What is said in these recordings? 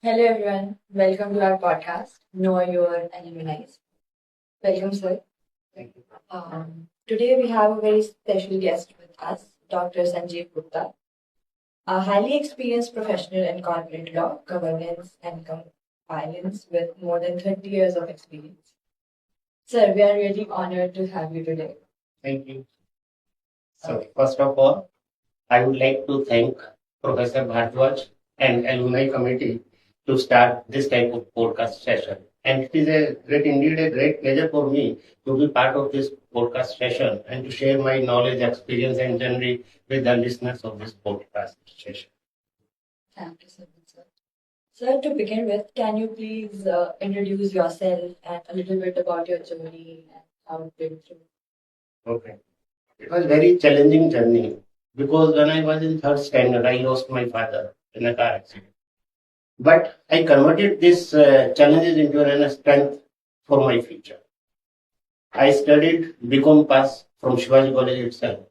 Hello everyone, welcome to our podcast, Know Your Alumni. Welcome, sir. Thank you. Today we have a very special guest with us, Dr. Sanjeev Gupta, a highly experienced professional in corporate law, governance, and compliance with more than 30 years of experience. Sir, we are really honored to have you today. Thank you. So, first of all, I would like to thank Professor Bhardwaj and Alumni Committee to start this type of podcast session. And it is indeed a great pleasure for me to be part of this podcast session and to share my knowledge, experience, and journey with the listeners of this podcast session. Thank you so much, sir. Sir, to begin with, can you please introduce yourself and a little bit about your journey and how it went through? Okay. It was a very challenging journey because when I was in third standard, I lost my father in a car accident. But I converted these challenges into an strength for my future. I studied BCom Pass from Shivaji College itself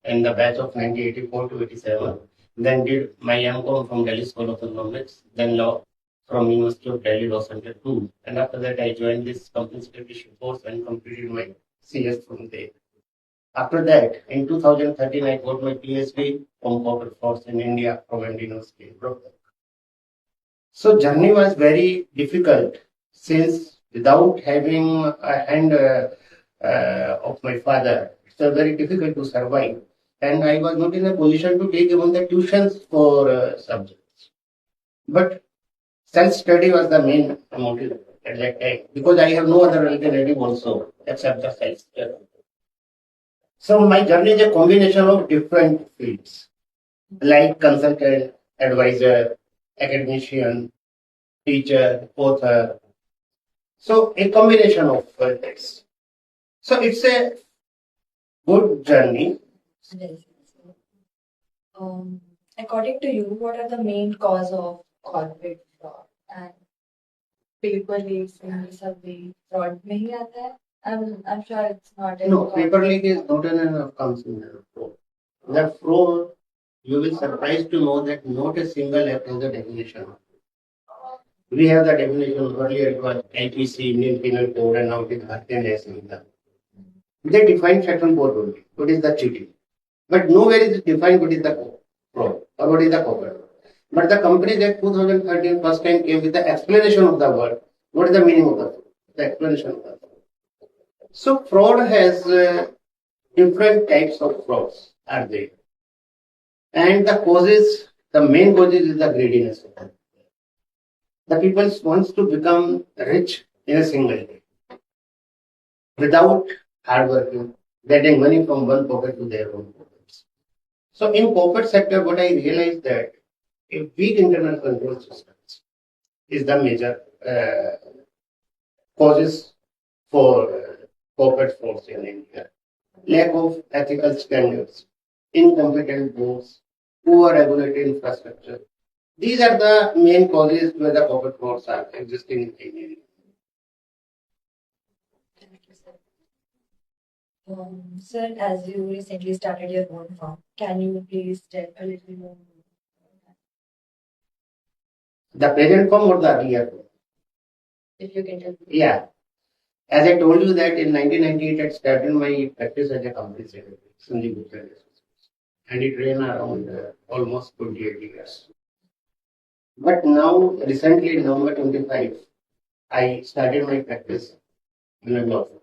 in the batch of 1984 to 87. Then did my MCom from Delhi School of Economics, then law from University of Delhi Law Center 2. And after that, I joined this company secretary course and completed my CS from there. After that, in 2013, I got my PhD from corporate force in India from Indian University in Brooklyn. So journey was very difficult since without having a hand of my father, it's very difficult to survive. And I was not in a position to take even the tuitions for subjects. But self-study was the main motive at that time because I have no other alternative also except the self-study. So my journey is a combination of different fields like consultant, advisor, academician, teacher, author. So a combination of this. So it's a good journey. Yes. According to you, what are the main cause of corporate fraud and paper leaks in ये सब भी fraud में ही आता है? I'm sure it's not in No, paper leak is not an comes in the fraud. The fraud, you will surprised to know that not a single app has a definition. We have the definition earlier, it was IPC, Indian Penal Code, and now it is Bharatiya न्याय Samhita. They define section 4 only. What is the cheating? But nowhere is defined what is the fraud or what is the corporate. But the company that 2013 first time came with the explanation of the word. What is the meaning of the fraud? The explanation of the fraud. So fraud has different types of frauds are there. And the causes, the main causes is the greediness. The people wants to become rich in a single day without hard working, getting money from one pocket to their own pockets. So in corporate sector, what I realized that a weak internal control systems is the major causes for corporate frauds in India. Lack of ethical standards, incompetent boards, poor regulated infrastructure. These are the main causes where the corporate frauds are existing in India. Thank you, sir. Sir, as you recently started your own firm, can you please tell a little more? The present form or the earlier form? If you can tell me. Yeah. As I told you that in 1998 I started my practice as a company secretary, Sanjeev Gupta and Associates. And it ran around almost 28 years. But now, recently in November 25, I started my practice in a law firm,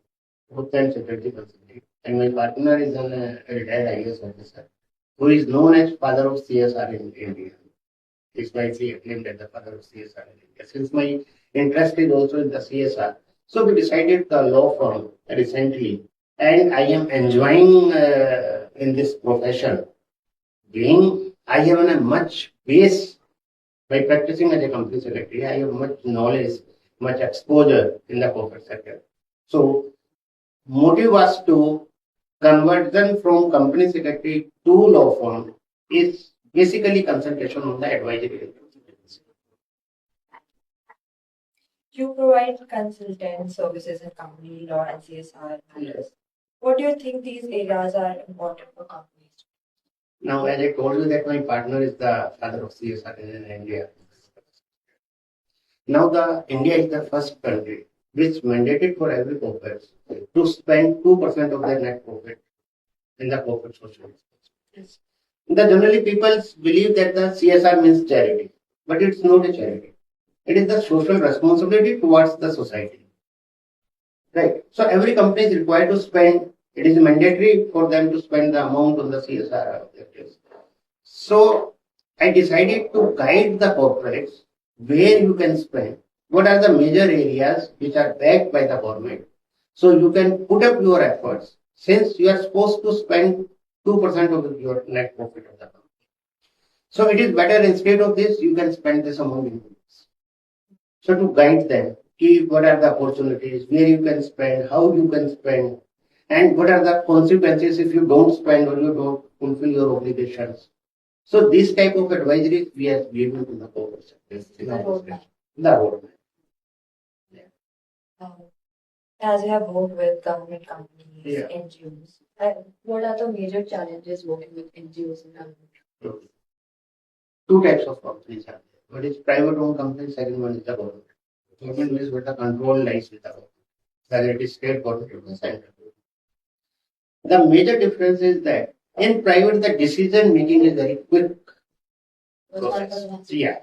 Gupta and Secretary Consulting. And my partner is a retired IAS officer who is known as father of CSR in India. It's nicely acclaimed as the father of CSR in India. Since my interest is also in the CSR, so we decided the law firm recently, and I am enjoying in this profession. Being I have a much base by practicing as a company secretary, I have much knowledge, much exposure in the corporate sector. So, motive was to conversion from company secretary to law firm is basically consultation on the advisory. You provide consultant services in company law and CSR matters. What do you think these areas are important for companies? Now, as I told you that my partner is the father of CSR in India. Now the India is the first country which mandated for every corporate to spend 2% of their net profit in the corporate social responsibilities. The generally people believe that the CSR means charity, but it's not a charity. It is the social responsibility towards the society. Right. So every company is required to spend, it is mandatory for them to spend the amount on the CSR objectives. So I decided to guide the corporates where you can spend, what are the major areas which are backed by the government. So you can put up your efforts since you are supposed to spend 2% of your net profit of the company. So it is better instead of this, you can spend this amount in this. So to guide them, what are the opportunities, where you can spend, how you can spend, and what are the consequences if you don't spend or you don't fulfill your obligations. So this type of advisory we are given to the corporate sector. The roadmap. The roadmap. Um, as you have worked with government companies, Yeah. NGOs, what are the major challenges working with NGOs and government? Okay. Two types of companies are there. One is private owned companies, second one is the government. Government means where the control lies with the government, whether it is state government or the central government. The major difference is that in private the decision making is very quick process. Yeah.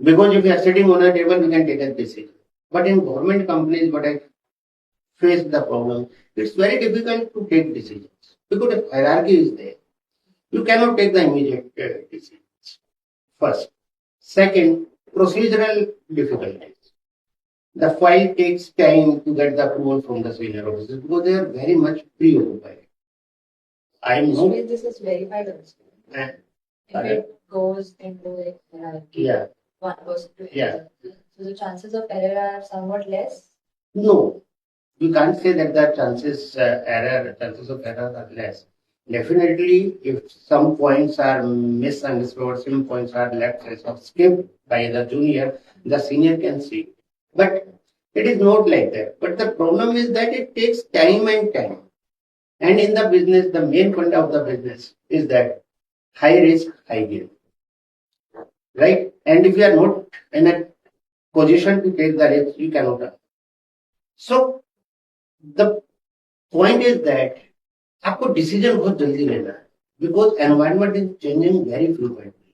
Because if you are sitting on a table, we can take a decision. But in government companies, what I face the problem, it's very difficult to take decisions because the hierarchy is there. You cannot take the immediate decisions. First. Second, procedural difficulties. The file takes time to get the approval from the senior officers because they are very much preoccupied. I know. Actually, this is verified also. And, If it goes into like hierarchy, yeah. one person to Yeah. another. So the chances of error are somewhat less. No, you can't say that the chances of error are less. Definitely, if some points are misunderstood, some points are left or skipped by the junior, the senior can see. But it is not like that. But the problem is that it takes time and time. And in the business, the main point of the business is that high risk, high gain. Right? And if you are not in a position to take the risk, you cannot earn. So the point is that आपको decision बहुत जल्दी लेना है because environment is changing very frequently.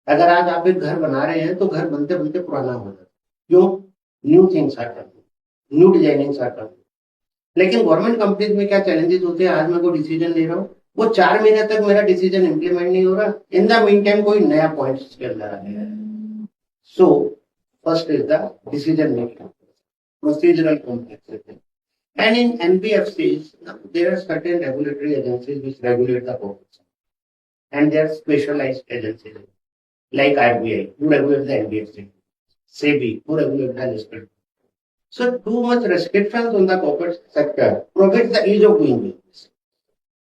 अगर आज आप एक घर बना रहे हैं तो घर बनते बनते पुराना हो जाता है. क्यों? New things are coming, new designings are coming. लेकिन गवर्नमेंट कंपनीज में क्या चैलेंजेस होते हैं? आज मैं कोई डिसीजन ले रहा हूँ, वो 4 महीने तक मेरा डिसीजन इंप्लीमेंट नहीं हो रहा. इन द मीन टाइम कोई नया पॉइंट के अंदर आ गया है. So first is the decision making, procedural complexity. And in NBFCs, there are certain regulatory agencies which regulate the corporate sector. And there are specialized agencies like RBI, who regulate the NBFC, SEBI, who regulate the listed. So too much restrictions on the corporate sector prohibits the ease of doing business.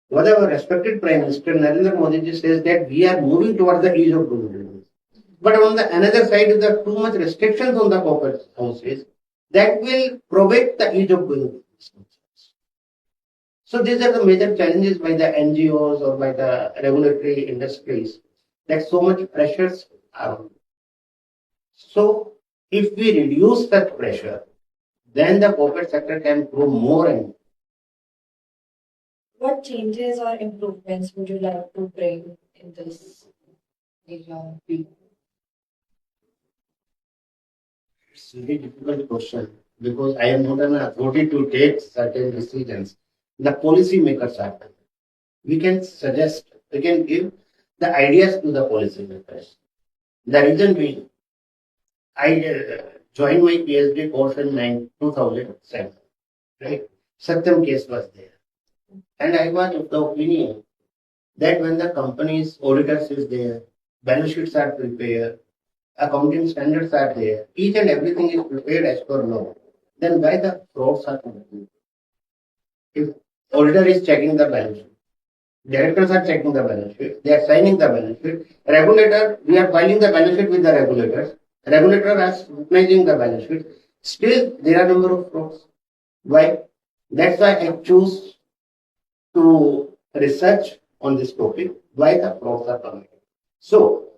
Whatever respected Prime Minister Narendra Modi ji says that we are moving towards the ease of doing business. But on the another side, there are too much restrictions on the corporate houses that will prohibit the ease of doing business. So these are the major challenges by the NGOs or by the regulatory industries, that so much pressures are on. So if we reduce that pressure, then the corporate sector can grow more and more. What changes or improvements would you like to bring in this area? It's a very difficult question because I am not an authority to take certain decisions. The policy makers are. We can suggest, we can give the ideas to the policy makers. The reason being, I joined my PhD course in 2007, right? Satyam case was there. And I was of the opinion that when the company's auditors is there, balance sheets are prepared, accounting standards are there, each and everything is prepared as per law, then why the frauds are committed? If auditor is checking the balance sheet, directors are checking the balance sheet, they are signing the balance sheet, regulator, we are filing the balance sheet with the regulators, regulator is scrutinizing the balance sheet, still there are number of frauds. Why? That's why I choose to research on this topic, why the frauds are coming. So,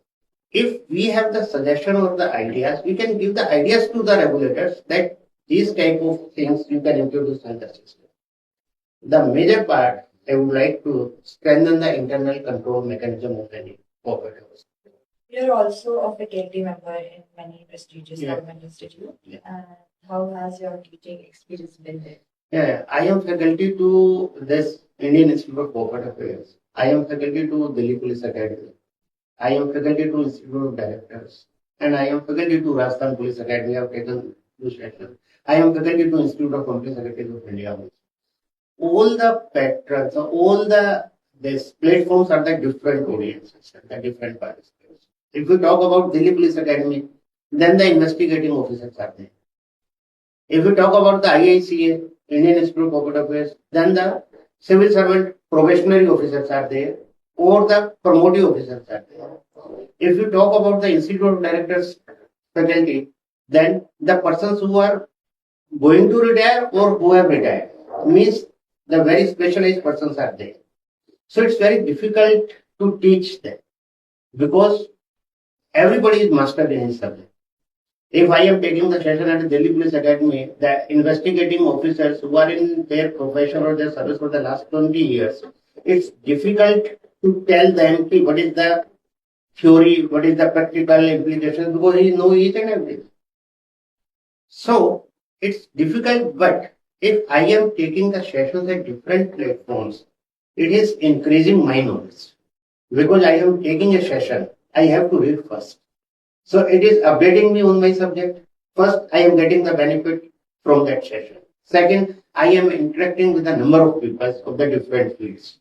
if we have the suggestion or the ideas, we can give the ideas to the regulators that these type of things you can introduce in the system. The major part, I would like to strengthen the internal control mechanism of any corporate house. You're also a faculty member in many prestigious Yeah. government institutes. Yeah. And how has your teaching experience been there? Yeah, I am faculty to this Indian Institute of Corporate Affairs. I am faculty to Delhi Police Academy. I am faculty to Institute of Directors. And I am faculty to Rajasthan Police Academy. I have taken two sessions. I am faculty to Institute of Company Secretaries of India. All the patrons, all the these platforms are the different audiences, the different participants. If we talk about Delhi Police Academy, then the investigating officers are there. If we talk about the IICA, Indian Institute of Corporate Affairs, then the civil servant probationary officers are there, or the promotive officers are there. If you talk about the Institute of Directors faculty, then the persons who are going to retire or who have retired means the very specialized persons are there. So it's very difficult to teach them because everybody is master in his subject. If I am taking the session at the Delhi Police Academy, the investigating officers who are in their profession or their service for the last 20 years, it's difficult to tell them what is the theory, what is the practical implications, because he knows each and everything. So it's difficult, but if I am taking the sessions at different platforms, it is increasing my knowledge. Because I am taking a session, I have to read first. So it is updating me on my subject. First, I am getting the benefit from that session. Second, I am interacting with a number of people of the different fields.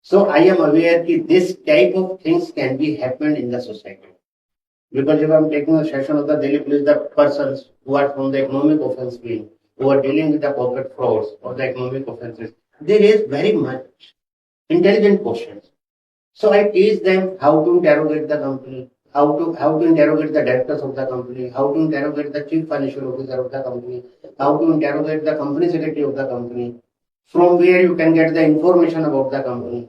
So I am aware that this type of things can be happened in the society. Because if I am taking a session of the Delhi Police, the persons who are from the economic offense field, who are dealing with the corporate frauds or the economic offenses, there is very much intelligent questions. So I teach them how to interrogate the company, how to interrogate the directors of the company, how to interrogate the chief financial officer of the company, how to interrogate the company secretary of the company, from where you can get the information about the company.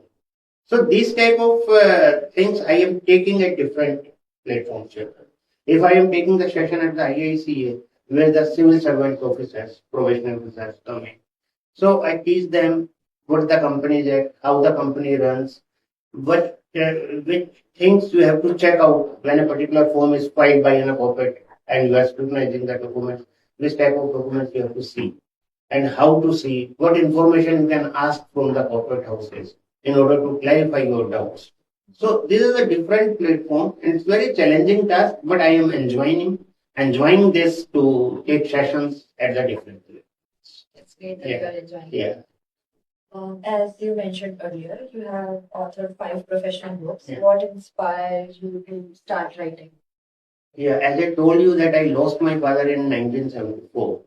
So these type of things I am taking at different platforms. If I am taking the session at the IICA, where the civil servant officers, probationary officers come in, so I teach them what the company is at, how the company runs, which things you have to check out when a particular form is filed by a corporate and you are scrutinizing the documents, which type of documents you have to see and how to see, what information you can ask from the corporate houses in order to clarify your doubts. So this is a different platform and it's very challenging task, but I am enjoying this to take sessions at the different places. It's great that Yeah. you are enjoying it. Yeah. As you mentioned earlier, you have authored 5 professional books. Yeah. What inspired you to start writing? Yeah, as I told you that I lost my father in 1974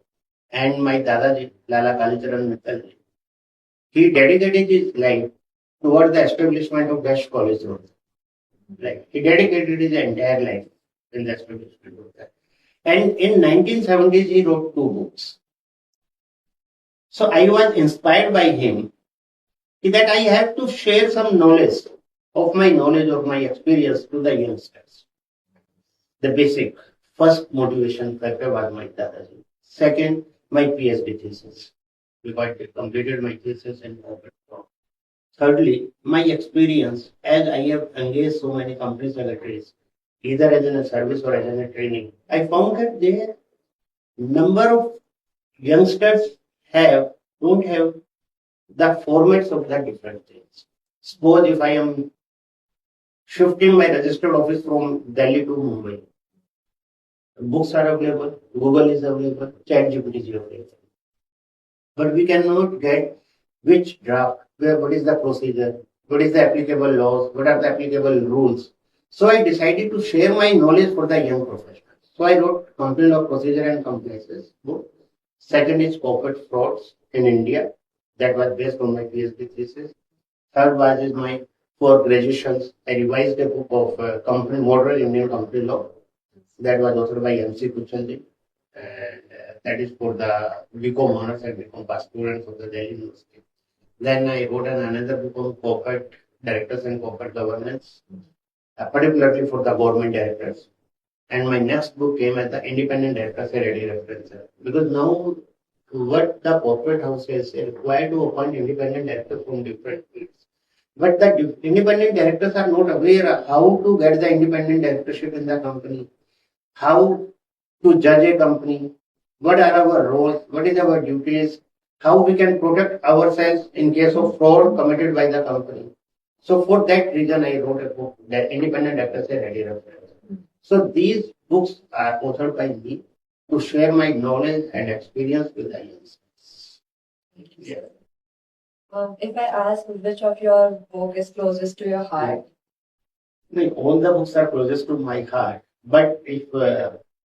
and my Dadaji, Lala Kalicharan Mittal, he dedicated his life toward the establishment of Best College Road. Like he dedicated his entire life in the establishment of that. And in 1970s, he wrote 2 books. So I was inspired by him that I have to share some knowledge of my experience to the youngsters. The basic first motivation factor was my Dadaji. Second, my PhD thesis, because I completed my thesis in corporate law. Thirdly, my experience as I have engaged so many company secretaries, either as in a service or as in a training, I found that their number of youngsters don't have the formats of the different things. Suppose if I am shifting my registered office from Delhi to Mumbai, books are available, Google is available, ChatGPT is available. But we cannot get which draft, what is the procedure, what is the applicable laws, what are the applicable rules. So I decided to share my knowledge for the young professionals. So I wrote Company Law Procedure and Compliances book. Second is Corporate Frauds in India. That was based on my PhD thesis. Third was is my for graduations. I revised a book of company model Indian company law. That was authored by MC Kuchalji. And that is for the BCom honors and BCom pass students of the Delhi University. Then I wrote another book on corporate directors and corporate governance. particularly for the government directors. And my next book came as the independent directors a ready reference. Because now what the corporate house is required to appoint independent directors from different fields. But the independent directors are not aware how to get the independent directorship in the company, how to judge a company, what are our roles, what is our duties, how we can protect ourselves in case of fraud committed by the company. So for that reason, I wrote a book, The Independent Directors a Ready Reference. So these books are authored by me to share my knowledge and experience with the youngsters. Yeah. If I ask which of your book is closest to your heart, Like, all the books are closest to my heart, but if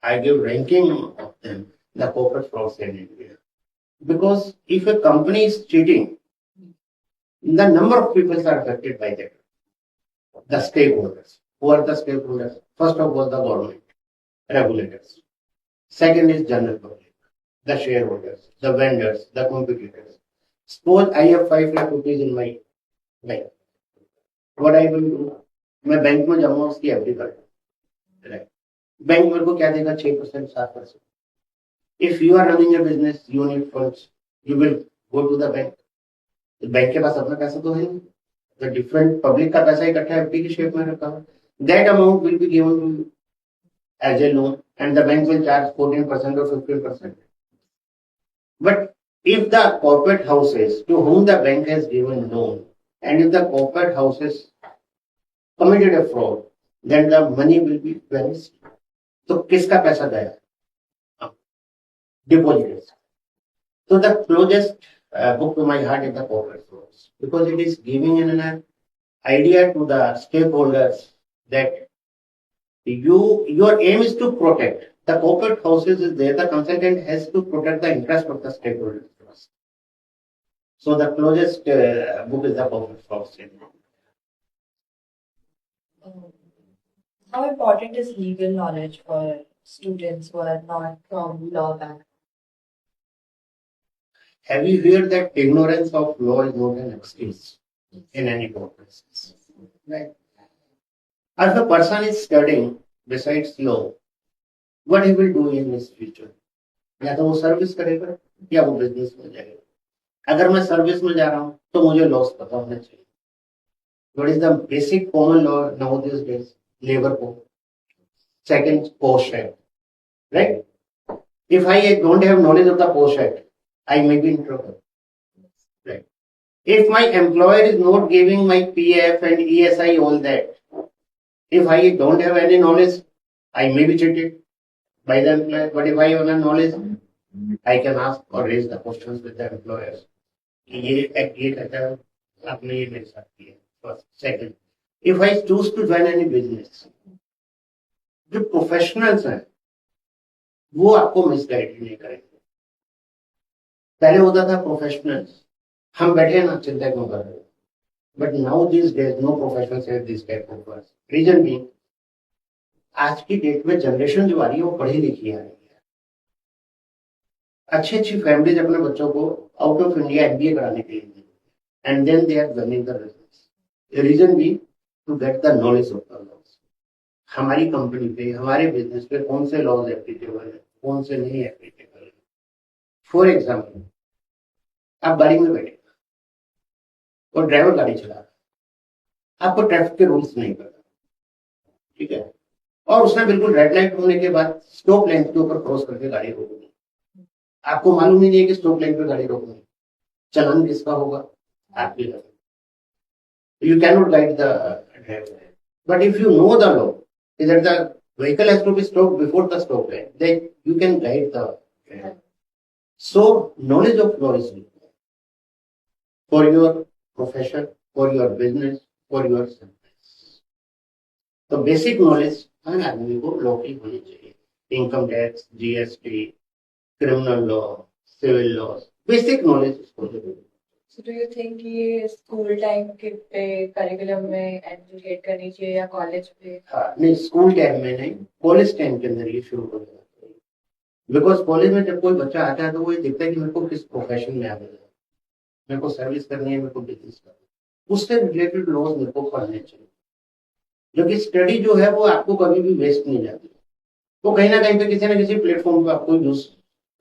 I give ranking of them, the corporate frauds in India. Because if a company is cheating, the number of people are affected by that. The stakeholders. Who are the stakeholders? First of all, the government, regulators. Second is general public, the shareholders, the vendors, the competitors. Suppose I have 5 lakh rupees in my bank. What I will do? मैं bank में जाऊंगा उसकी FD कर right bank मेरे को क्या देगा 6% 7%. If you are running a business, you need funds, you will go to the bank. तो बैंक के पास अपना पैसा तो है नहीं, the different public का पैसा इकट्ठा एफडी की शेप में रखा हुआ. That amount will be given to you as a loan, and the bank will charge 14% or 15%. But if the corporate houses to whom the bank has given loan, and if the corporate houses committed a fraud, then the money will be very small. तो किसका पैसा गया? Depositors. So the closest book to my heart is the corporate frauds, because it is giving an idea to the stakeholders that your aim is to protect the corporate houses. Is there, the consultant has to protect the interest of the stakeholders first. So the closest book is the corporate frauds. how important is legal knowledge for students who are not from law background? Have you heard that ignorance of law is not an excuse in any purpose? Right. If a person is studying besides law, what he will do in his future? या तो वो service करेगा या वो business में जाएगा. अगर मैं सर्विस में जा रहा हूँ तो मुझे लॉस पता होना चाहिए. What is the basic common law now these days? Labor code. Second, Post Act. Right? If I don't have knowledge of the Post Act, I may be in trouble. Right? If my employer is not giving my PF and ESI, all that, if I don't have any knowledge, I may be cheated by the employer. But if I have knowledge, I can ask or raise the questions with the employers. ये act ये कहता है, आपने ये मेरे साथ किया. First, second, if I choose to join any business, जो प्रोफेशनल्स हैं वो आपको मिसगाइड नहीं करेंगे. पहले होता था प्रोफेशनल्स, हम बैठे ना चिंता क्यों कर रहे हो. But now this days no professionals have this type of work. Reason being, आज की डेट में जनरेशन जो आ रही है वो पढ़ी लिखी आ रही है. अच्छी अच्छी फैमिलीज अपने बच्चों को आउट ऑफ इंडिया एमबीए कराने के लिए, and then they are running the business. Reason being to get the knowledge of the laws. हमारी कंपनी पे, हमारे बिजनेस पे कौन से लॉज एप्लीकेबल है, कौन से नहीं एप्लीकेबल है. फॉर एग्जाम्पल, आप गाड़ी में बैठे और ड्राइवर गाड़ी चला रहा है, आपको ट्रैफिक के रूल्स नहीं पता, ठीक है, और उसने बिल्कुल रेड लाइट होने के बाद स्टॉप लाइन के ऊपर क्रॉस करके गाड़ी रोक दी. आपको मालूम ही नहीं है कि स्टॉप लाइन पे गाड़ी रोकनी है. चलान किसका होगा? आपके लगे. You cannot guide the driver. But if you know the law, that the vehicle has to be stopped before the stop line, then you can guide the driver. So knowledge of law is required for your profession, for your business, for your service. तो basic knowledge हर आदमी को law की होनी चाहिए. Income tax, GST, criminal law, civil law, basic knowledge उसको जरूरी. So do you think ये स्कूल टाइम के पे करिकुलम में एजुकेट करनी चाहिए या कॉलेज पे? हाँ, नहीं, स्कूल टाइम में नहीं, कॉलेज टाइम के अंदर ये शुरू हो जाना चाहिए. बिकॉज कॉलेज में जब कोई बच्चा आता है तो वो ये देखता है कि मेरे को किस प्रोफेशन में आना है, मेरे को सर्विस करनी है, मेरे को बिजनेस करना है, उससे रिलेटेड लॉज मेरे को पढ़ने चाहिए. जो कि स्टडी जो है वो आपको कभी भी वेस्ट नहीं जाती, वो कहीं ना कहीं पे किसी ना किसी प्लेटफॉर्म पे आपको यूज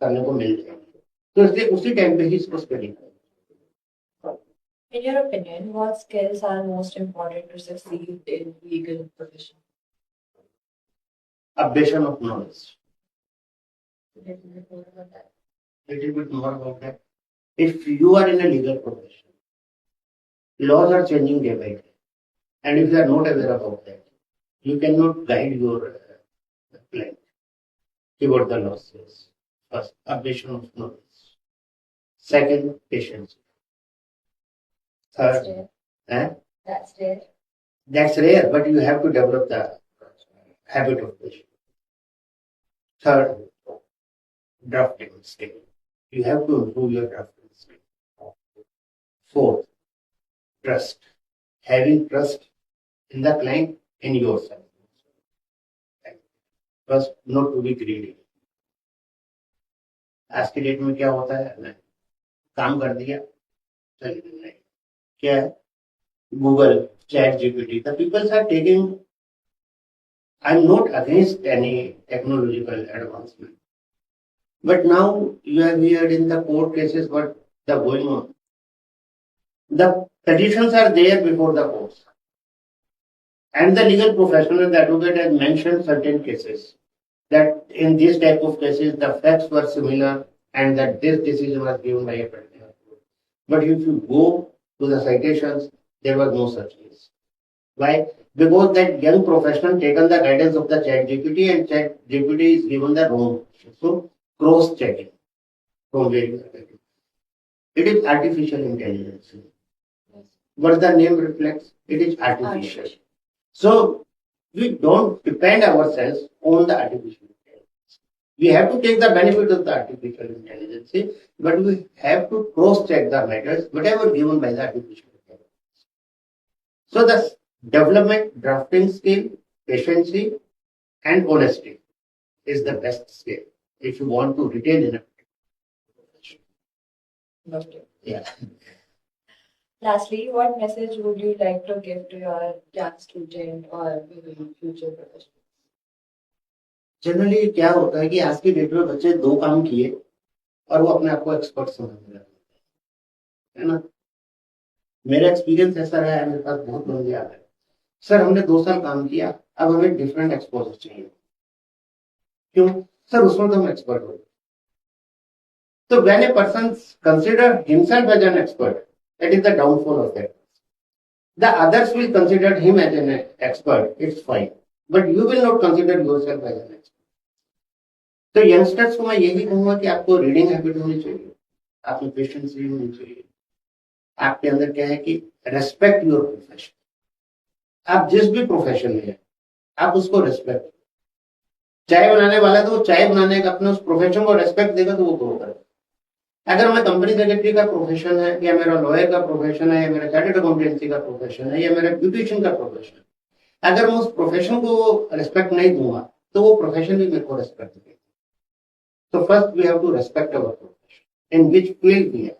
करने को मिल जाएगी, तो इसलिए उसी टाइम पे ही इसको स्टडी करें. In your opinion, what skills are most important to succeed in legal profession? Updation of knowledge. Little bit more about that. Little bit more about that. If you are in a legal profession, laws are changing day by day, and if you are not aware about that, you cannot guide your client. See what the law says. First, updation of knowledge. Second, patience. That's Third, rare. That's rare. that's rare, but you have to develop the habit of patience. Third, drafting skill. You have to improve your drafting skill. Fourth, trust. Having trust in the client and yourself. First, not to be greedy. आज की date में क्या होता है, मैं काम कर दिया, चलिए नहीं, क्या है, Google, chat GPT, the people are taking. I'm not against any technological advancement, but now you have heard in the court cases what the going on. The petitions are there before the courts, and the legal professional, the advocate, has mentioned certain cases that in this type of cases the facts were similar and that this decision was given by a particular court. But if you go to the citations, there was no such case. Why? Because that young professional taken the guidance of the chat GPT and chat GPT is given the wrong. So cross checking from where you are getting. It is artificial intelligence. What the name reflects, it is artificial. So we don't depend ourselves on the artificial intelligence. We have to take the benefit of the artificial intelligence, but we have to cross-check the matters, whatever given by the artificial intelligence. So the development, drafting skill, patience, and honesty is the best skill if you want to retain in a profession. Yeah. Lastly, what message would you like to give to your young student or maybe future professional? Generally क्या होता है कि आज की date में बच्चे दो काम किए और वो अपने आप को एक्सपर्ट समझने लगते हैं, है ना. मेरा एक्सपीरियंस ऐसा रहा है, मेरे पास बहुत लोग याद है, सर हमने 2 साल काम किया, अब हमें डिफरेंट एक्सपोजर चाहिए. क्यों सर? उसमें तो हम एक्सपर्ट हो. तो when a person consider himself as an expert, that is the downfall of that. The others will consider him as an expert, it's fine, but you will not consider yourself as an expert. तो youngsters को मैं यही कहूंगा कि आपको reading habit होनी चाहिए, आपको पेशेंस भी होनी चाहिए, आपके अंदर क्या है कि रेस्पेक्ट योर प्रोफेशन. आप जिस भी प्रोफेशन में है आप उसको रेस्पेक्ट. चाय बनाने वाला तो वो चाय बनाने का अपने उस प्रोफेशन को रेस्पेक्ट देगा तो वो ग्रो करेगा. अगर मैं कंपनी सेक्रेटरी का प्रोफेशन है या मेरा लॉयर का प्रोफेशन है या मेरा चार्टर्ड अकाउंटेंसी का प्रोफेशन है या मेरा ब्यूटिशियन का प्रोफेशन है, अगर मैं उस प्रोफेशन को रेस्पेक्ट नहीं दूंगा तो वो प्रोफेशन भी मेरे को रेस्पेक्ट देगा. तो first we have to respect our profession in which field we are.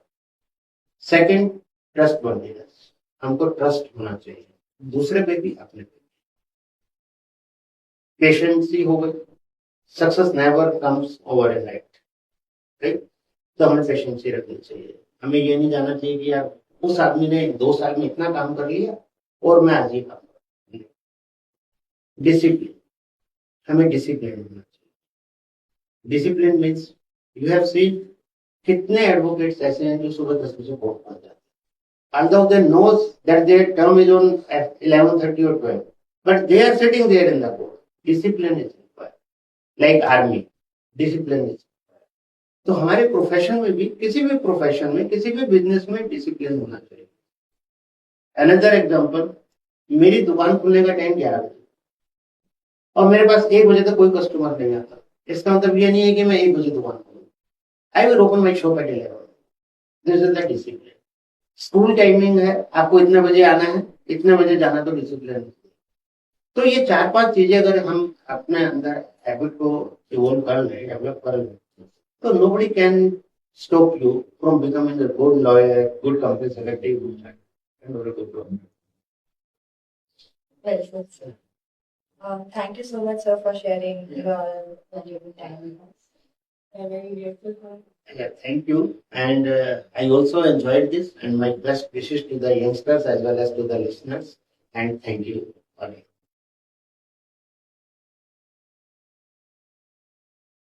Second, trustworthiness. हमको ट्रस्ट होना चाहिए दूसरे पे भी अपने पे. पेशेंसी हो गई. Success never comes overnight, right. तो हमें पेशेंसी रखनी चाहिए. हमें ये नहीं जाना चाहिए कि यार उस आदमी ने 2 साल में इतना काम कर लिया और मैं आज ही काम कर. डिसिप्लिन, हमें डिसिप्लिन होना चाहिए. Discipline means you have seen कितने एडवोकेट्स ऐसे हैं जो सुबह 10 बजे कोर्ट पहुंच जाते हैं, although they knows that their term is on at 11:30 or 12, but they are sitting there in the court. Discipline is required, like army. Discipline is. तो हमारे प्रोफेशन में भी, किसी भी प्रोफेशन में, किसी भी बिजनेस में डिसिप्लिन होना चाहिए. अनदर एग्जांपल, मेरी दुकान खुलने का टाइम 11 बजे और मेरे पास 1 बजे तक कोई कस्टमर नहीं आता. इसका मतलब ये नहीं है कि मैं 1 बजे दुकान खोलूं. I will open my shop at 11. This is the discipline. School timing है, आपको इतने बजे आना है, इतने बजे जाना, तो डिसिप्लिन. तो ये 4-5 चीजें अगर हम अपने अंदर हैबिट को इवॉल्व कर लें, डेवलप कर लें, so nobody can stop you from becoming a good lawyer, good company secretary, good and a good lawyer. Well said, sir. Thank you so much, sir, for sharing your valuable time with us. I'm very grateful for Yeah, thank you. And I also enjoyed this, and my best wishes to the youngsters as well as to the listeners. And thank you. All right.